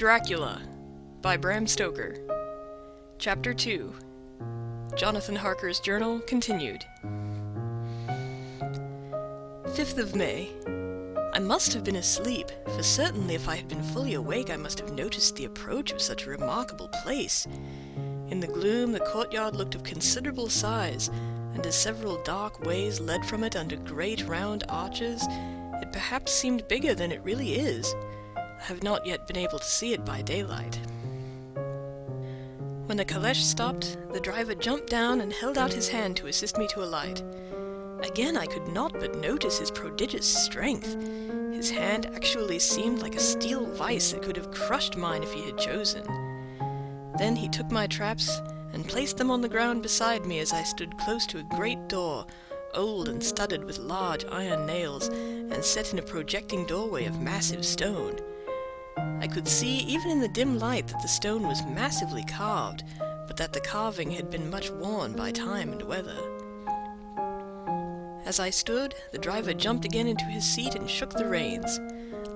Dracula by Bram Stoker. Chapter 2. Jonathan Harker's Journal continued. 5th of May. I must have been asleep, for certainly if I had been fully awake I must have noticed the approach of such a remarkable place. In the gloom the courtyard looked of considerable size, and as several dark ways led from it under great round arches, it perhaps seemed bigger than it really is. I have not yet been able to see it by daylight. When the caleche stopped, the driver jumped down and held out his hand to assist me to alight. Again I could not but notice his prodigious strength. His hand actually seemed like a steel vice that could have crushed mine if he had chosen. Then he took my traps and placed them on the ground beside me as I stood close to a great door, old and studded with large iron nails, and set in a projecting doorway of massive stone. I could see even in the dim light that the stone was massively carved, but that the carving had been much worn by time and weather. As I stood, the driver jumped again into his seat and shook the reins.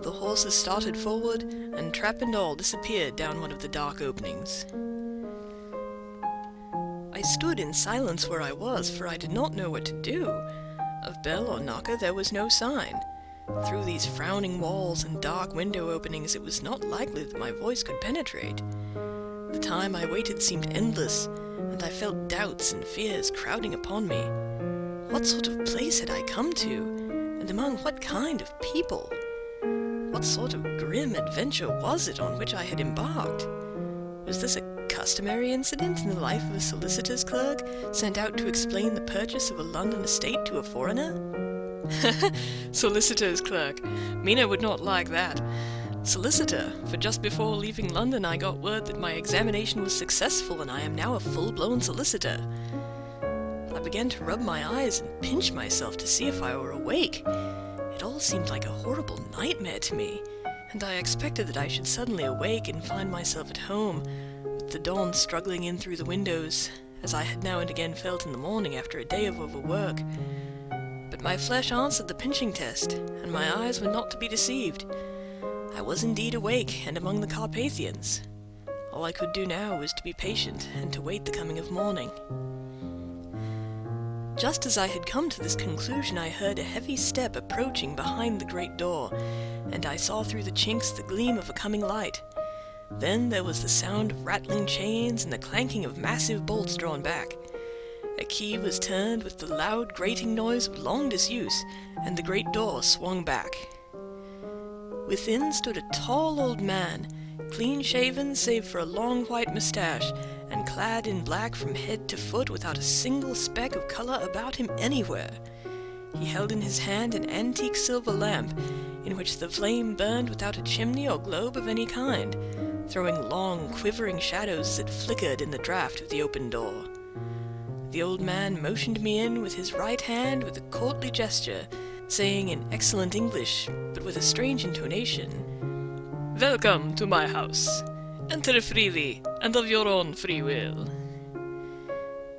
The horses started forward, and trap and all disappeared down one of the dark openings. I stood in silence where I was, for I did not know what to do. Of bell or knocker there was no sign. Through these frowning walls and dark window openings it was not likely that my voice could penetrate. The time I waited seemed endless, and I felt doubts and fears crowding upon me. What sort of place had I come to, and among what kind of people? What sort of grim adventure was it on which I had embarked? Was this a customary incident in the life of a solicitor's clerk, sent out to explain the purchase of a London estate to a foreigner? Solicitor's clerk. Mina would not like that. Solicitor, for just before leaving London I got word that my examination was successful and I am now a full-blown solicitor. I began to rub my eyes and pinch myself to see if I were awake. It all seemed like a horrible nightmare to me, and I expected that I should suddenly awake and find myself at home, with the dawn struggling in through the windows, as I had now and again felt in the morning after a day of overwork. But my flesh answered the pinching test, and my eyes were not to be deceived. I was indeed awake and among the Carpathians. All I could do now was to be patient and to wait the coming of morning. Just as I had come to this conclusion I heard a heavy step approaching behind the great door, and I saw through the chinks the gleam of a coming light. Then there was the sound of rattling chains and the clanking of massive bolts drawn back. A key was turned with the loud grating noise of long disuse, and the great door swung back. Within stood a tall old man, clean-shaven save for a long white moustache, and clad in black from head to foot without a single speck of color about him anywhere. He held in his hand an antique silver lamp, in which the flame burned without a chimney or globe of any kind, throwing long, quivering shadows as it flickered in the draught of the open door. The old man motioned me in with his right hand with a courtly gesture, saying in excellent English, but with a strange intonation, "Welcome to my house. Enter freely, and of your own free will."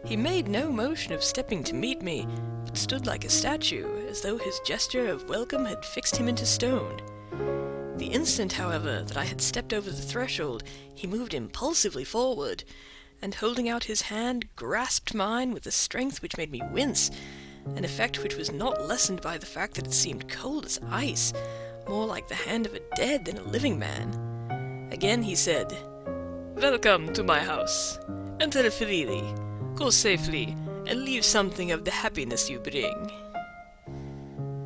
He made no motion of stepping to meet me, but stood like a statue, as though his gesture of welcome had fixed him into stone. The instant, however, that I had stepped over the threshold, he moved impulsively forward, and holding out his hand, grasped mine with a strength which made me wince, an effect which was not lessened by the fact that it seemed cold as ice, more like the hand of a dead than a living man. Again he said, "Welcome to my house. Enter freely, go safely, and leave something of the happiness you bring."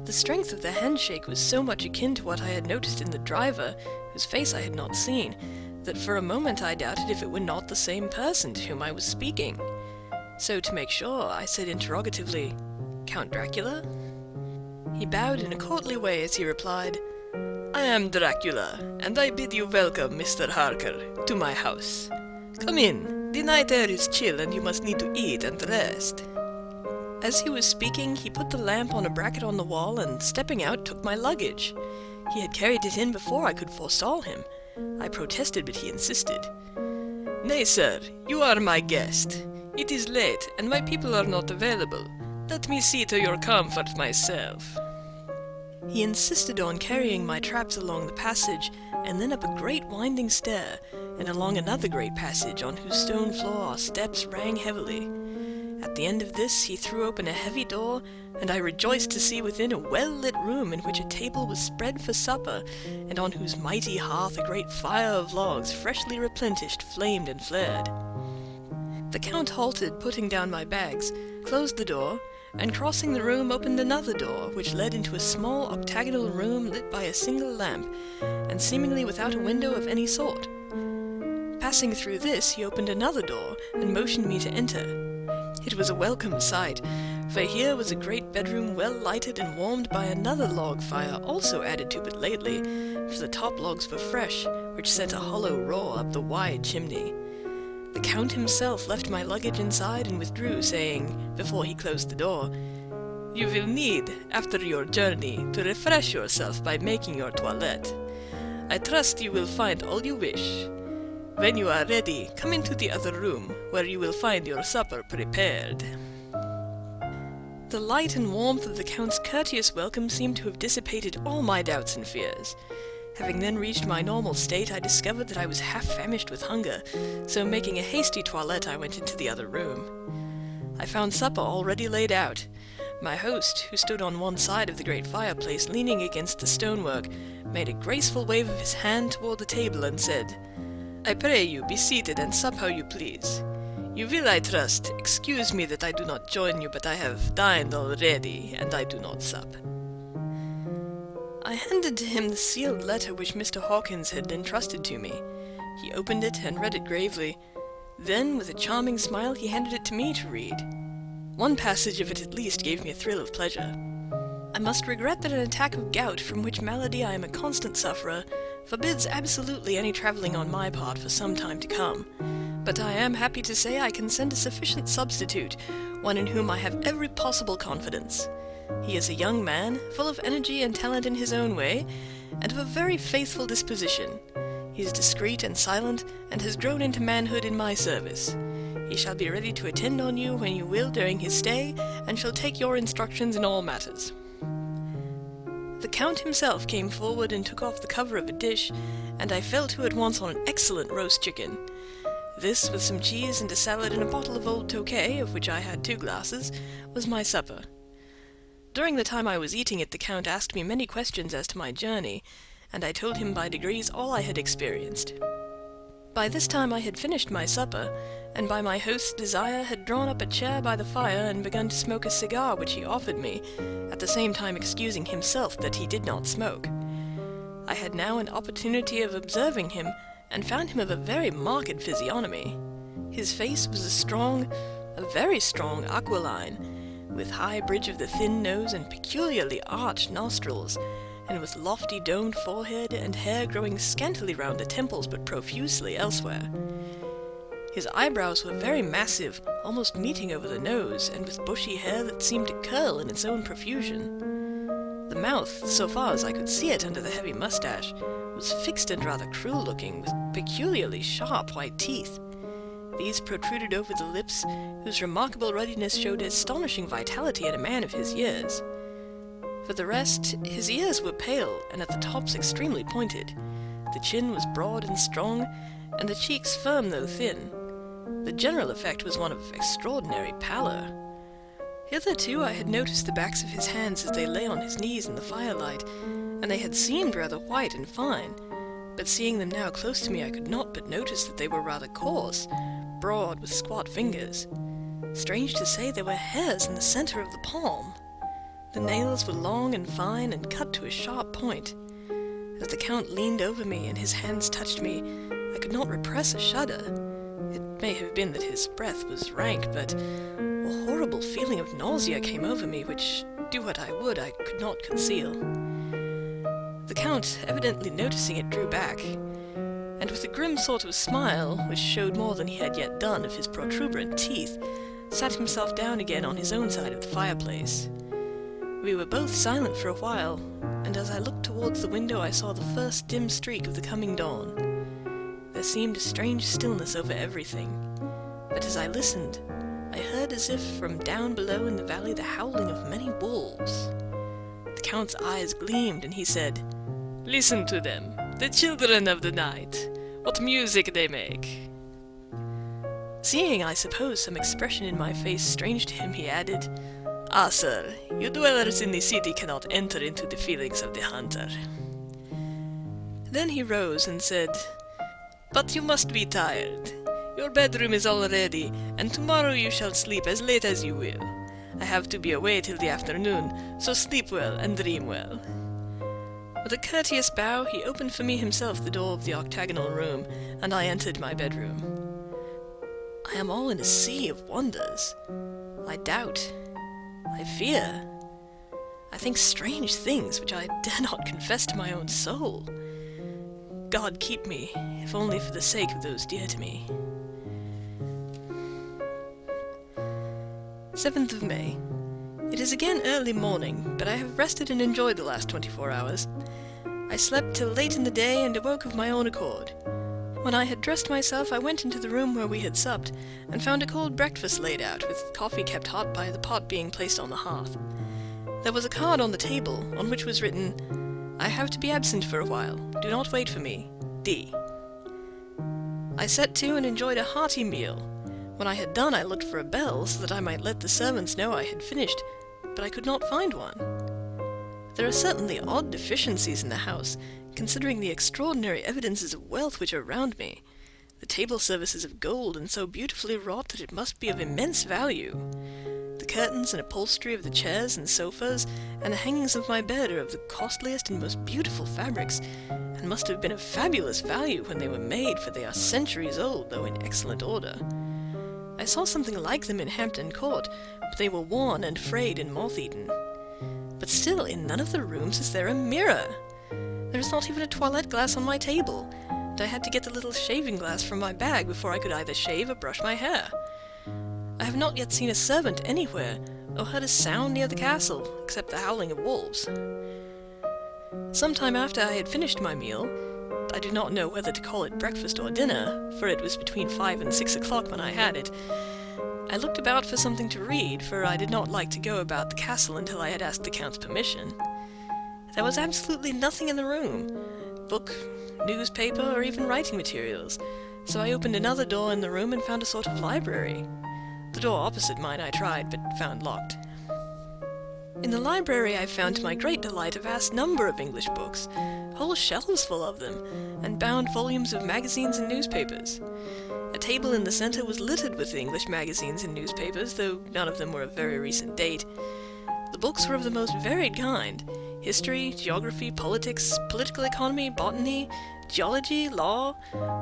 The strength of the handshake was so much akin to what I had noticed in the driver, whose face I had not seen, that for a moment I doubted if it were not the same person to whom I was speaking. So to make sure, I said interrogatively, "Count Dracula?" He bowed in a courtly way as he replied, "I am Dracula, and I bid you welcome, Mr. Harker, to my house. Come in, the night air is chill and you must need to eat and rest." As he was speaking, he put the lamp on a bracket on the wall and, stepping out, took my luggage. He had carried it in before I could forestall him. I protested, but he insisted. "Nay, sir, you are my guest. It is late, and my people are not available. Let me see to your comfort myself." He insisted on carrying my traps along the passage, and then up a great winding stair, and along another great passage on whose stone floor our steps rang heavily. At the end of this he threw open a heavy door, and I rejoiced to see within a well-lit room in which a table was spread for supper, and on whose mighty hearth a great fire of logs, freshly replenished, flamed and flared. The Count halted, putting down my bags, closed the door, and crossing the room opened another door, which led into a small octagonal room lit by a single lamp, and seemingly without a window of any sort. Passing through this, he opened another door, and motioned me to enter. It was a welcome sight, for here was a great bedroom well lighted and warmed by another log fire, also added to but lately, for the top logs were fresh, which sent a hollow roar up the wide chimney. The Count himself left my luggage inside and withdrew, saying, before he closed the door, "You will need, after your journey, to refresh yourself by making your toilette. I trust you will find all you wish. When you are ready, come into the other room, where you will find your supper prepared." The light and warmth of the Count's courteous welcome seemed to have dissipated all my doubts and fears. Having then reached my normal state, I discovered that I was half famished with hunger, so making a hasty toilette, I went into the other room. I found supper already laid out. My host, who stood on one side of the great fireplace leaning against the stonework, made a graceful wave of his hand toward the table and said, "I pray you be seated and sup how you please. You will, I trust, excuse me that I do not join you, but I have dined already, and I do not sup." I handed to him the sealed letter which Mr. Hawkins had entrusted to me. He opened it and read it gravely. Then, with a charming smile, he handed it to me to read. One passage of it at least gave me a thrill of pleasure. "I must regret that an attack of gout, from which malady I am a constant sufferer, forbids absolutely any travelling on my part for some time to come. But I am happy to say I can send a sufficient substitute, one in whom I have every possible confidence. He is a young man, full of energy and talent in his own way, and of a very faithful disposition. He is discreet and silent, and has grown into manhood in my service. He shall be ready to attend on you when you will during his stay, and shall take your instructions in all matters." The Count himself came forward and took off the cover of a dish, and I fell to at once on an excellent roast chicken. This, with some cheese and a salad and a bottle of old Tokay, of which I had 2 glasses, was my supper. During the time I was eating it, the Count asked me many questions as to my journey, and I told him by degrees all I had experienced. By this time I had finished my supper, and by my host's desire had drawn up a chair by the fire and begun to smoke a cigar which he offered me, at the same time excusing himself that he did not smoke. I had now an opportunity of observing him, and found him of a very marked physiognomy. His face was a very strong aquiline, with high bridge of the thin nose and peculiarly arched nostrils, and with lofty domed forehead and hair growing scantily round the temples but profusely elsewhere. His eyebrows were very massive, almost meeting over the nose, and with bushy hair that seemed to curl in its own profusion. The mouth, so far as I could see it under the heavy moustache, was fixed and rather cruel-looking, with peculiarly sharp white teeth. These protruded over the lips, whose remarkable ruddiness showed astonishing vitality in a man of his years. For the rest, his ears were pale, and at the tops extremely pointed. The chin was broad and strong, and the cheeks firm though thin. The general effect was one of extraordinary pallor. Hitherto I had noticed the backs of his hands as they lay on his knees in the firelight, and they had seemed rather white and fine, but seeing them now close to me I could not but notice that they were rather coarse, broad with squat fingers. Strange to say, there were hairs in the center of the palm. The nails were long and fine and cut to a sharp point. As the Count leaned over me and his hands touched me, I could not repress a shudder. It may have been that his breath was rank, but a horrible feeling of nausea came over me, which, do what I would, I could not conceal. The Count, evidently noticing it, drew back, and with a grim sort of smile, which showed more than he had yet done of his protuberant teeth, sat himself down again on his own side of the fireplace. We were both silent for a while, and as I looked towards the window I saw the first dim streak of the coming dawn. There seemed a strange stillness over everything, but as I listened, I heard as if from down below in the valley the howling of many wolves. The Count's eyes gleamed, and he said, "Listen to them, the children of the night. What music they make." Seeing, I suppose, some expression in my face strange to him, he added, "Ah, sir, you dwellers in the city cannot enter into the feelings of the hunter." Then he rose and said, "But you must be tired. Your bedroom is all ready, and tomorrow you shall sleep as late as you will. I have to be away till the afternoon, so sleep well and dream well." With a courteous bow, he opened for me himself the door of the octagonal room, and I entered my bedroom. I am all in a sea of wonders. I doubt. I fear. I think strange things which I dare not confess to my own soul. God keep me, if only for the sake of those dear to me. 7th of May. It is again early morning, but I have rested and enjoyed the last 24 hours. I slept till late in the day and awoke of my own accord. When I had dressed myself, I went into the room where we had supped, and found a cold breakfast laid out, with coffee kept hot by the pot being placed on the hearth. There was a card on the table, on which was written, "I have to be absent for a while. Do not wait for me. D." I set to and enjoyed a hearty meal. When I had done, I looked for a bell, so that I might let the servants know I had finished, but I could not find one. There are certainly odd deficiencies in the house, considering the extraordinary evidences of wealth which are round me. The table service is of gold, and so beautifully wrought that it must be of immense value. The curtains and upholstery of the chairs and sofas, and the hangings of my bed are of the costliest and most beautiful fabrics, and must have been of fabulous value when they were made, for they are centuries old, though in excellent order. I saw something like them in Hampton Court, but they were worn and frayed and moth-eaten. But still, in none of the rooms is there a mirror. There is not even a toilette glass on my table, and I had to get the little shaving glass from my bag before I could either shave or brush my hair. I have not yet seen a servant anywhere, or heard a sound near the castle, except the howling of wolves. Some time after I had finished my meal, I do not know whether to call it breakfast or dinner, for it was between 5 and 6 o'clock when I had it, I looked about for something to read, for I did not like to go about the castle until I had asked the Count's permission. There was absolutely nothing in the room, book, newspaper, or even writing materials, so I opened another door in the room and found a sort of library. The door opposite mine I tried, but found locked. In the library I found to my great delight a vast number of English books, whole shelves full of them, and bound volumes of magazines and newspapers. A table in the center was littered with the English magazines and newspapers, though none of them were of very recent date. The books were of the most varied kind: history, geography, politics, political economy, botany, geology, law,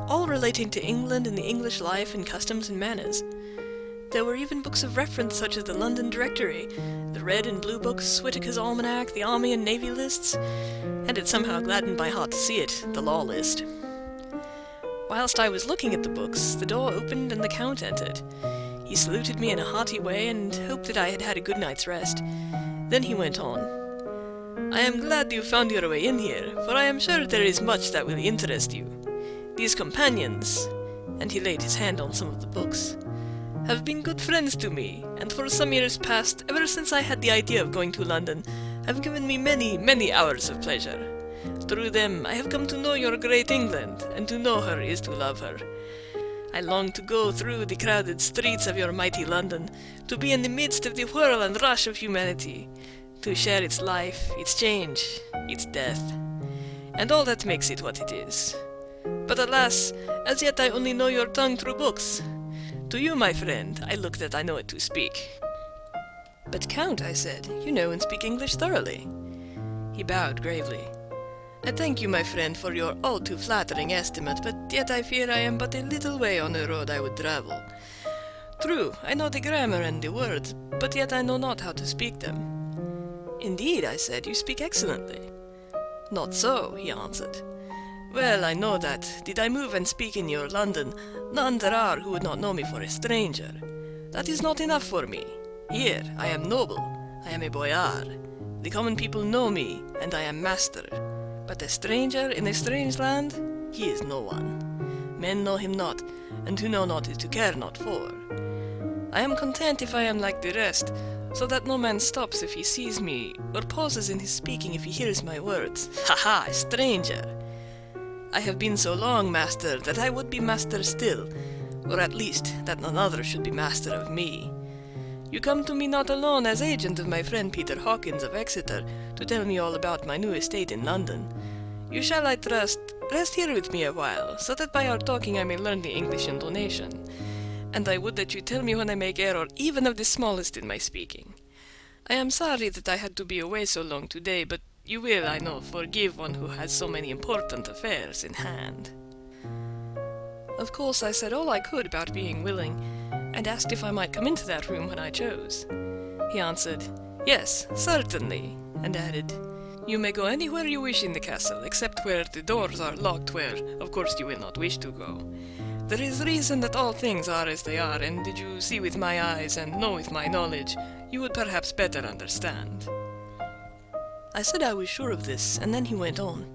all relating to England and the English life and customs and manners. There were even books of reference such as the London Directory, the Red and Blue Books, Whitaker's Almanac, the Army and Navy lists, and it somehow gladdened my heart to see it, the Law list. Whilst I was looking at the books, the door opened and the Count entered. He saluted me in a hearty way and hoped that I had had a good night's rest. Then he went on, "I am glad you found your way in here, for I am sure there is much that will interest you. These companions," and he laid his hand on some of the books, "have been good friends to me, and for some years past, ever since I had the idea of going to London, have given me many, many hours of pleasure. Through them I have come to know your great England, and to know her is to love her. I long to go through the crowded streets of your mighty London, to be in the midst of the whirl and rush of humanity, to share its life, its change, its death, and all that makes it what it is. But alas, as yet I only know your tongue through books. To you, my friend, I look that I know it to speak." "But Count," I said, "you know and speak English thoroughly." He bowed gravely. "I thank you, my friend, for your all too flattering estimate, but yet I fear I am but a little way on the road I would travel. True, I know the grammar and the words, but yet I know not how to speak them." "Indeed," I said, "you speak excellently." "Not so," he answered. "Well, I know that, did I move and speak in your London, none there are who would not know me for a stranger. That is not enough for me. Here I am noble, I am a boyar. The common people know me, and I am master. But a stranger in a strange land, he is no one. Men know him not, and to know not is to care not for. I am content if I am like the rest, so that no man stops if he sees me, or pauses in his speaking if he hears my words. Ha ha, stranger! I have been so long master that I would be master still, or at least that none other should be master of me. You come to me not alone as agent of my friend Peter Hawkins of Exeter to tell me all about my new estate in London. You shall, I trust, rest here with me a while, so that by our talking I may learn the English intonation. And I would that you tell me when I make error even of the smallest in my speaking. I am sorry that I had to be away so long today, but you will, I know, forgive one who has so many important affairs in hand. Of course, I said all I could about being willing, and asked if I might come into that room when I chose. He answered, "Yes, certainly," and added, "You may go anywhere you wish in the castle, except where the doors are locked, where, of course, you will not wish to go. There is reason that all things are as they are, and did you see with my eyes and know with my knowledge, you would perhaps better understand." I said I was sure of this, and then he went on.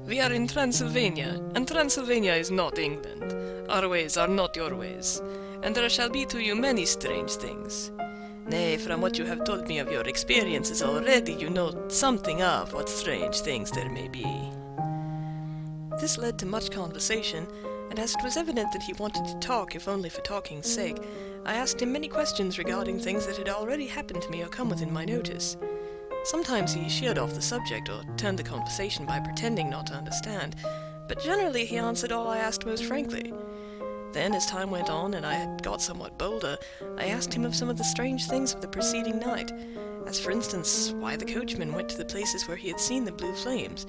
"We are in Transylvania, and Transylvania is not England. Our ways are not your ways, and there shall be to you many strange things. Nay, from what you have told me of your experiences already, you know something of what strange things there may be." This led to much conversation, and as it was evident that he wanted to talk, if only for talking's sake, I asked him many questions regarding things that had already happened to me or come within my notice. Sometimes he sheered off the subject or turned the conversation by pretending not to understand, but generally he answered all I asked most frankly. Then, as time went on and I had got somewhat bolder, I asked him of some of the strange things of the preceding night, as for instance, why the coachman went to the places where he had seen the blue flames.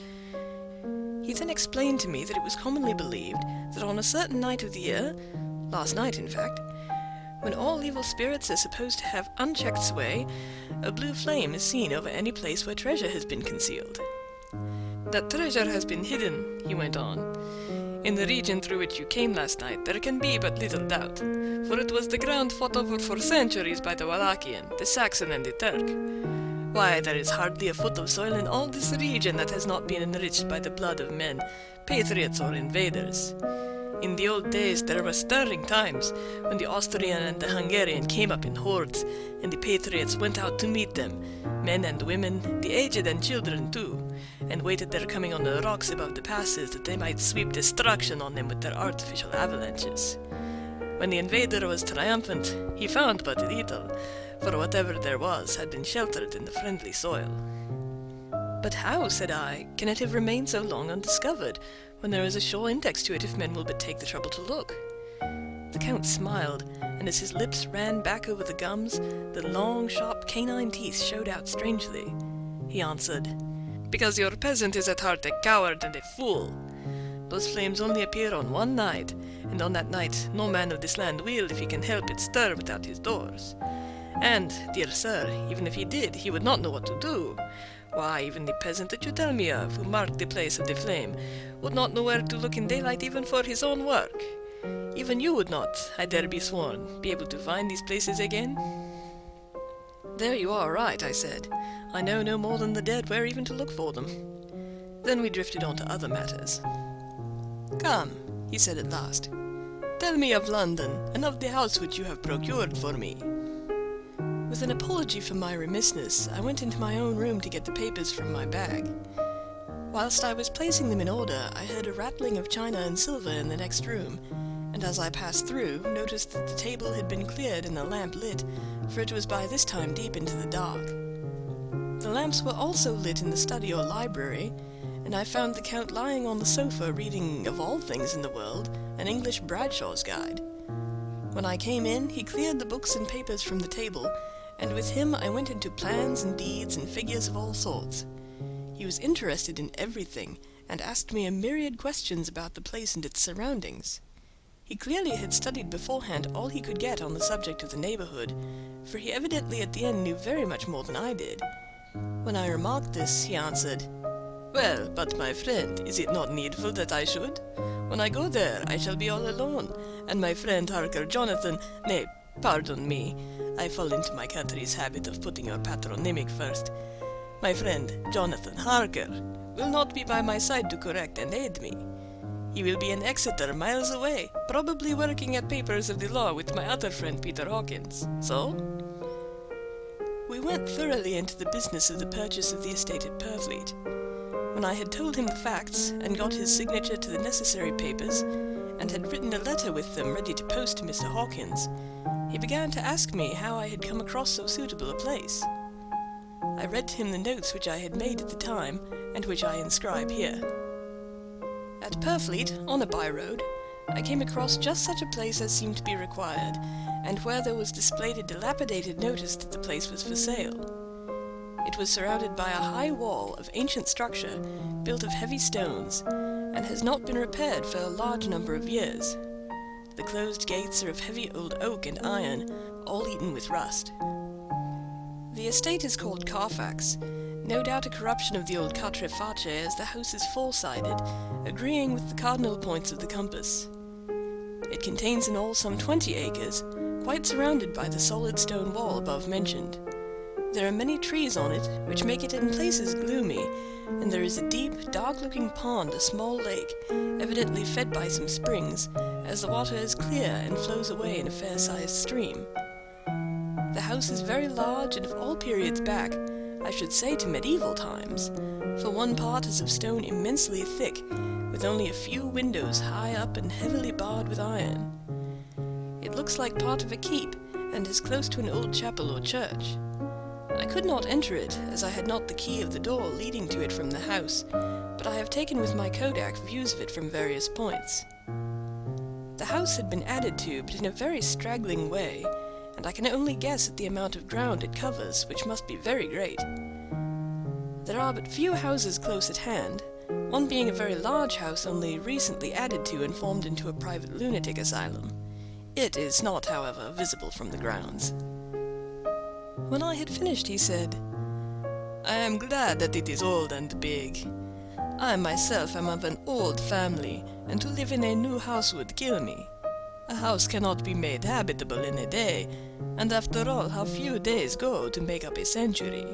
He then explained to me that it was commonly believed that on a certain night of the year, last night in fact, when all evil spirits are supposed to have unchecked sway, a blue flame is seen over any place where treasure has been concealed. "That treasure has been hidden," he went on, "in the region through which you came last night there can be but little doubt, for it was the ground fought over for centuries by the Wallachian, the Saxon and the Turk. Why, there is hardly a foot of soil in all this region that has not been enriched by the blood of men, patriots or invaders. In the old days there were stirring times, when the Austrian and the Hungarian came up in hordes, and the patriots went out to meet them, men and women, the aged and children too, and waited their coming on the rocks above the passes that they might sweep destruction on them with their artificial avalanches. When the invader was triumphant, he found but little, for whatever there was had been sheltered in the friendly soil." "But how," said I, "can it have remained so long undiscovered, when there is a sure index to it if men will but take the trouble to look?" The Count smiled, and as his lips ran back over the gums, the long, sharp canine teeth showed out strangely. He answered, "Because your peasant is at heart a coward and a fool. Those flames only appear on one night, and on that night no man of this land will, if he can help it, stir without his doors. And, dear sir, even if he did, he would not know what to do. Why, even the peasant that you tell me of, who marked the place of the flame, would not know where to look in daylight even for his own work. Even you would not, I dare be sworn, be able to find these places again." "There you are right," I said. "I know no more than the dead where even to look for them." Then we drifted on to other matters. "Come," he said at last, "tell me of London, and of the house which you have procured for me." With an apology for my remissness, I went into my own room to get the papers from my bag. Whilst I was placing them in order, I heard a rattling of china and silver in the next room, and as I passed through, noticed that the table had been cleared and the lamp lit, for it was by this time deep into the dark. The lamps were also lit in the study or library, and I found the Count lying on the sofa reading, of all things in the world, an English Bradshaw's Guide. When I came in, he cleared the books and papers from the table, and with him I went into plans and deeds and figures of all sorts. He was interested in everything, and asked me a myriad questions about the place and its surroundings. He clearly had studied beforehand all he could get on the subject of the neighborhood, for he evidently at the end knew very much more than I did. When I remarked this, he answered, "Well, but my friend, is it not needful that I should? When I go there, I shall be all alone, and my friend Harker nay, pardon me, I fall into my country's habit of putting your patronymic first. My friend, Jonathan Harker, will not be by my side to correct and aid me. He will be in Exeter, miles away, probably working at papers of the law with my other friend Peter Hawkins. So?" We went thoroughly into the business of the purchase of the estate at Purfleet. When I had told him the facts, and got his signature to the necessary papers, and had written a letter with them ready to post to Mr. Hawkins, he began to ask me how I had come across so suitable a place. I read to him the notes which I had made at the time, and which I inscribe here. At Purfleet, on a by-road, I came across just such a place as seemed to be required, and where there was displayed a dilapidated notice that the place was for sale. It was surrounded by a high wall of ancient structure, built of heavy stones, and has not been repaired for a large number of years. The closed gates are of heavy old oak and iron, all eaten with rust. The estate is called Carfax, no doubt a corruption of the old Quatre Face, as the house is four-sided, agreeing with the cardinal points of the compass. It contains in all some 20 acres, quite surrounded by the solid stone wall above mentioned. There are many trees on it, which make it in places gloomy, and there is a deep, dark-looking pond, a small lake, evidently fed by some springs, as the water is clear and flows away in a fair-sized stream. The house is very large, and of all periods back, I should say to medieval times, for one part is of stone immensely thick, with only a few windows high up and heavily barred with iron. It looks like part of a keep, and is close to an old chapel or church. I could not enter it, as I had not the key of the door leading to it from the house, but I have taken with my kodak views of it from various points. The house had been added to, but in a very straggling way, and I can only guess at the amount of ground it covers, which must be very great. There are but few houses close at hand, one being a very large house only recently added to and formed into a private lunatic asylum. It is not, however, visible from the grounds. When I had finished, he said, "I am glad that it is old and big. I myself am of an old family, and to live in a new house would kill me. A house cannot be made habitable in a day, and after all, how few days go to make up a century.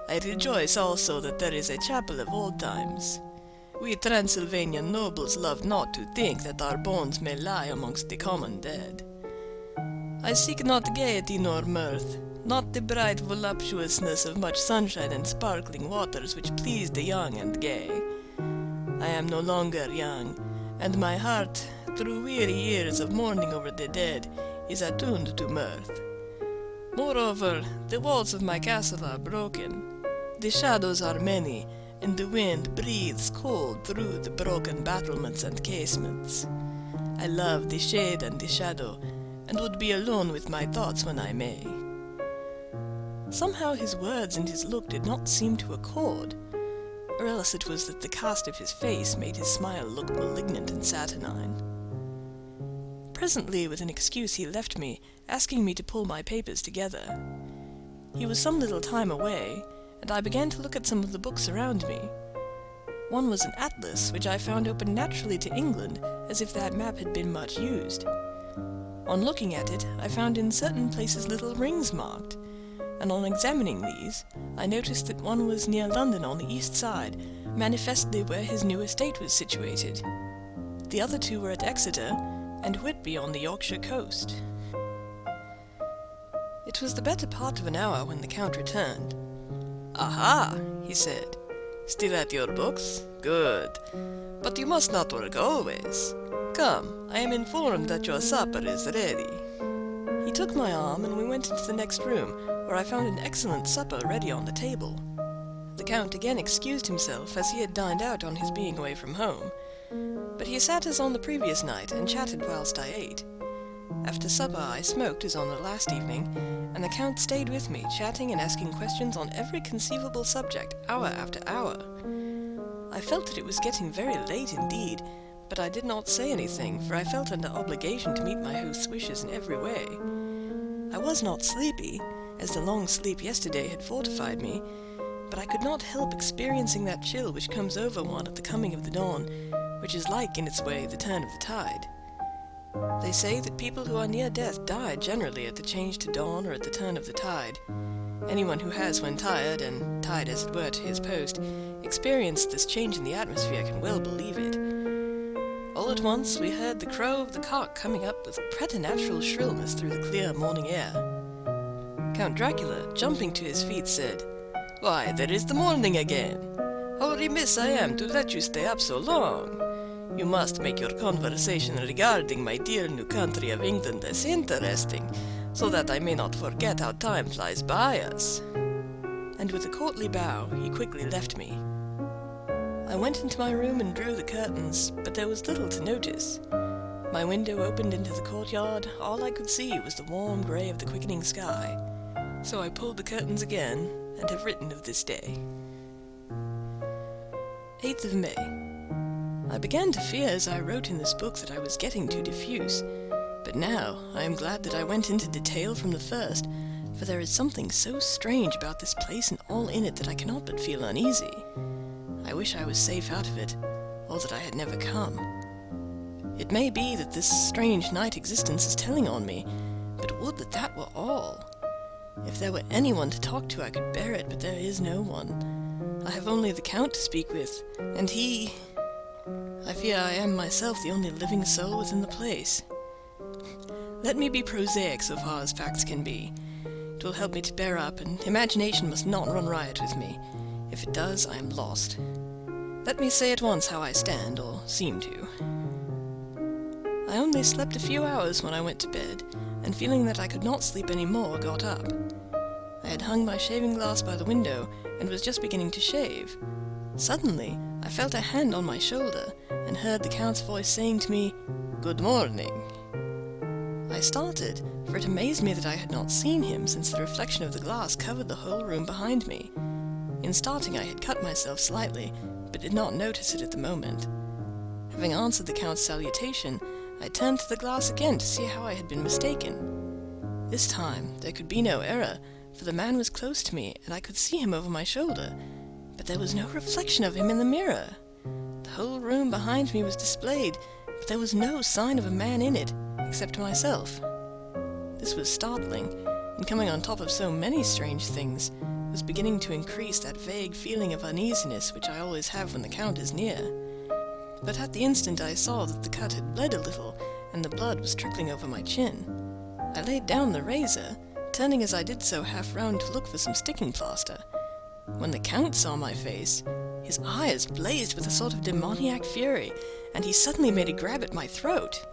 I rejoice also that there is a chapel of old times. We Transylvanian nobles love not to think that our bones may lie amongst the common dead. I seek not gaiety nor mirth, not the bright voluptuousness of much sunshine and sparkling waters which please the young and gay. I am no longer young, and my heart, through weary years of mourning over the dead, is attuned to mirth. Moreover, the walls of my castle are broken. The shadows are many, and the wind breathes cold through the broken battlements and casements. I love the shade and the shadow, and would be alone with my thoughts when I may." Somehow his words and his look did not seem to accord, or else it was that the cast of his face made his smile look malignant and saturnine. Presently, with an excuse, he left me, asking me to pull my papers together. He was some little time away, and I began to look at some of the books around me. One was an atlas, which I found open naturally to England, as if that map had been much used. On looking at it, I found in certain places little rings marked, and on examining these, I noticed that one was near London on the east side, manifestly where his new estate was situated. The other two were at Exeter, and Whitby on the Yorkshire coast. It was the better part of an hour when the Count returned. "Aha!" he said. "Still at your books? Good. But you must not work always. Come, I am informed that your supper is ready." He took my arm, and we went into the next room, where I found an excellent supper ready on the table. The Count again excused himself, as he had dined out on his being away from home, but he sat as on the previous night, and chatted whilst I ate. After supper I smoked as on the last evening, and the Count stayed with me, chatting and asking questions on every conceivable subject, hour after hour. I felt that it was getting very late indeed, but I did not say anything, for I felt under obligation to meet my host's wishes in every way. I was not sleepy, as the long sleep yesterday had fortified me, but I could not help experiencing that chill which comes over one at the coming of the dawn, which is like, in its way, the turn of the tide. They say that people who are near death die generally at the change to dawn or at the turn of the tide. Anyone who has, when tired, and tied as it were to his post, experienced this change in the atmosphere can well believe it. All at once we heard the crow of the cock coming up with preternatural shrillness through the clear morning air. Count Dracula, jumping to his feet, said, "Why, there is the morning again! How remiss I am to let you stay up so long! You must make your conversation regarding my dear new country of England as interesting, so that I may not forget how time flies by us." And with a courtly bow, he quickly left me. I went into my room and drew the curtains, but there was little to notice. My window opened into the courtyard. All I could see was the warm grey of the quickening sky. So I pulled the curtains again, and have written of this day. 8th of May. I began to fear as I wrote in this book that I was getting too diffuse, but now I am glad that I went into detail from the first, for there is something so strange about this place and all in it that I cannot but feel uneasy. I wish I was safe out of it, or that I had never come. It may be that this strange night existence is telling on me, but would that that were all. If there were anyone to talk to I could bear it, but there is no one. I have only the Count to speak with, and he... I fear I am myself the only living soul within the place. Let me be prosaic so far as facts can be. It will help me to bear up, and imagination must not run riot with me. If it does, I am lost. Let me say at once how I stand, or seem to. I only slept a few hours when I went to bed, and feeling that I could not sleep any more, got up. I had hung my shaving glass by the window, and was just beginning to shave. Suddenly, I felt a hand on my shoulder, and heard the Count's voice saying to me, "Good morning." I started, for it amazed me that I had not seen him, since the reflection of the glass covered the whole room behind me. In starting I had cut myself slightly, but did not notice it at the moment. Having answered the Count's salutation, I turned to the glass again to see how I had been mistaken. This time there could be no error, for the man was close to me, and I could see him over my shoulder, but there was no reflection of him in the mirror. The whole room behind me was displayed, but there was no sign of a man in it, except myself. This was startling, and coming on top of so many strange things, was beginning to increase that vague feeling of uneasiness which I always have when the Count is near. But at the instant I saw that the cut had bled a little, and the blood was trickling over my chin. I laid down the razor, turning as I did so half round to look for some sticking plaster. When the Count saw my face, his eyes blazed with a sort of demoniac fury, and he suddenly made a grab at my throat.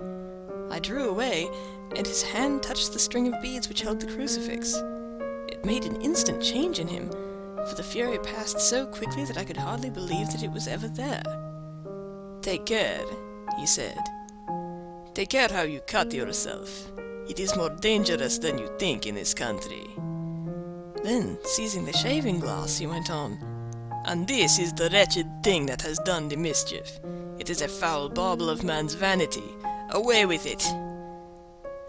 I drew away, and his hand touched the string of beads which held the crucifix. It made an instant change in him, for the fury passed so quickly that I could hardly believe that it was ever there. "Take care," he said. "Take care how you cut yourself. It is more dangerous than you think in this country." Then, seizing the shaving glass, he went on, "And this is the wretched thing that has done the mischief. It is a foul bauble of man's vanity. Away with it!"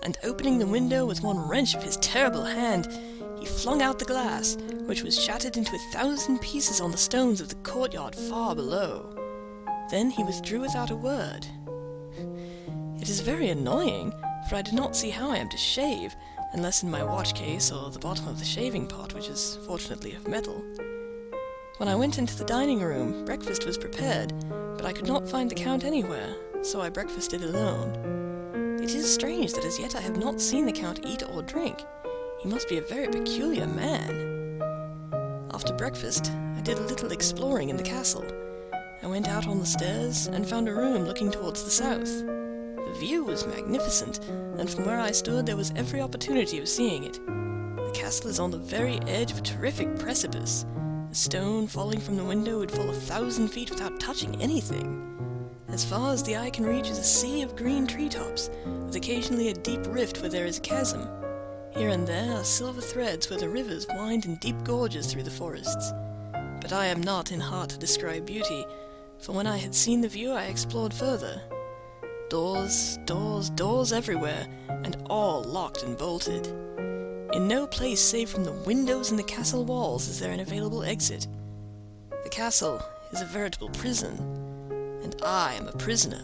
And opening the window with one wrench of his terrible hand, he flung out the glass, which was shattered into 1,000 pieces on the stones of the courtyard far below. Then he withdrew without a word. It is very annoying, for I do not see how I am to shave, unless in my watch case or the bottom of the shaving pot, which is fortunately of metal. When I went into the dining room, breakfast was prepared, but I could not find the Count anywhere, so I breakfasted alone. It is strange that as yet I have not seen the Count eat or drink. He must be a very peculiar man. After breakfast, I did a little exploring in the castle. I went out on the stairs and found a room looking towards the south. The view was magnificent, and from where I stood there was every opportunity of seeing it. The castle is on the very edge of a terrific precipice. A stone falling from the window would fall 1,000 feet without touching anything. As far as the eye can reach is a sea of green treetops, with occasionally a deep rift where there is a chasm. Here and there are silver threads where the rivers wind in deep gorges through the forests. But I am not in heart to describe beauty, for when I had seen the view I explored further. Doors, doors, doors everywhere, and all locked and bolted. In no place save from the windows in the castle walls is there an available exit. The castle is a veritable prison, and I am a prisoner.